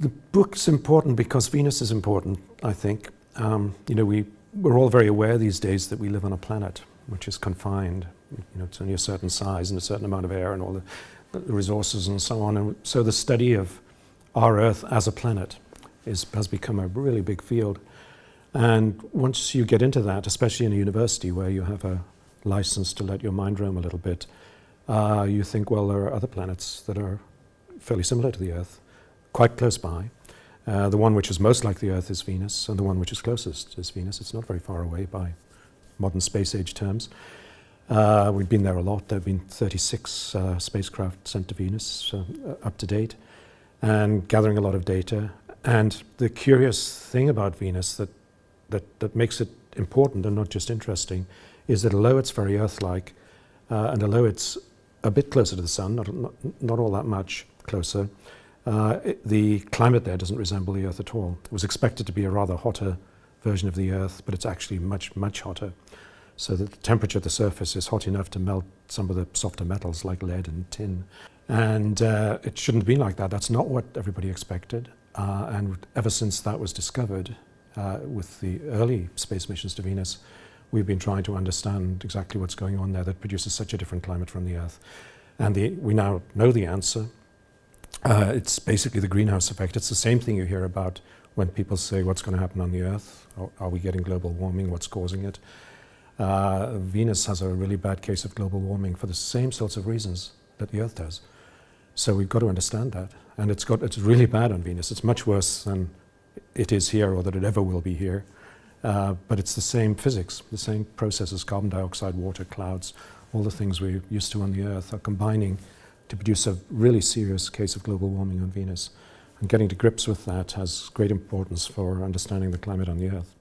The book's important because Venus is important, I think. We're all very aware these days that we live on a planet which is confined. It's only a certain size and a certain amount of air and all the resources and so on. And so the study of our Earth as a planet has become a really big field. And once you get into that, especially in a university where you have a license to let your mind roam a little bit, you think, well, there are other planets that are fairly similar to the Earth, quite close by. The one which is most like the Earth is Venus, and the one which is closest is Venus. It's not very far away by modern space age terms. We've been there a lot. There have been 36 spacecraft sent to Venus up to date, and gathering a lot of data. And the curious thing about Venus that makes it important and not just interesting is that although it's very Earth-like, and although it's a bit closer to the Sun, not all that much closer, the climate there doesn't resemble the Earth at all. It was expected to be a rather hotter version of the Earth, but it's actually much, much hotter. So that the temperature at the surface is hot enough to melt some of the softer metals like lead and tin. And it shouldn't have been like that. That's not what everybody expected. And ever since that was discovered with the early space missions to Venus, we've been trying to understand exactly what's going on there that produces such a different climate from the Earth. And we now know the answer. It's basically the greenhouse effect. It's the same thing you hear about when people say, what's going to happen on the Earth? Are we getting global warming? What's causing it? Venus has a really bad case of global warming for the same sorts of reasons that the Earth does. So we've got to understand that. And it's really bad on Venus. It's much worse than it is here or that it ever will be here. But it's the same physics, the same processes, carbon dioxide, water, clouds, all the things we're used to on the Earth are combining to produce a really serious case of global warming on Venus. And getting to grips with that has great importance for understanding the climate on the Earth.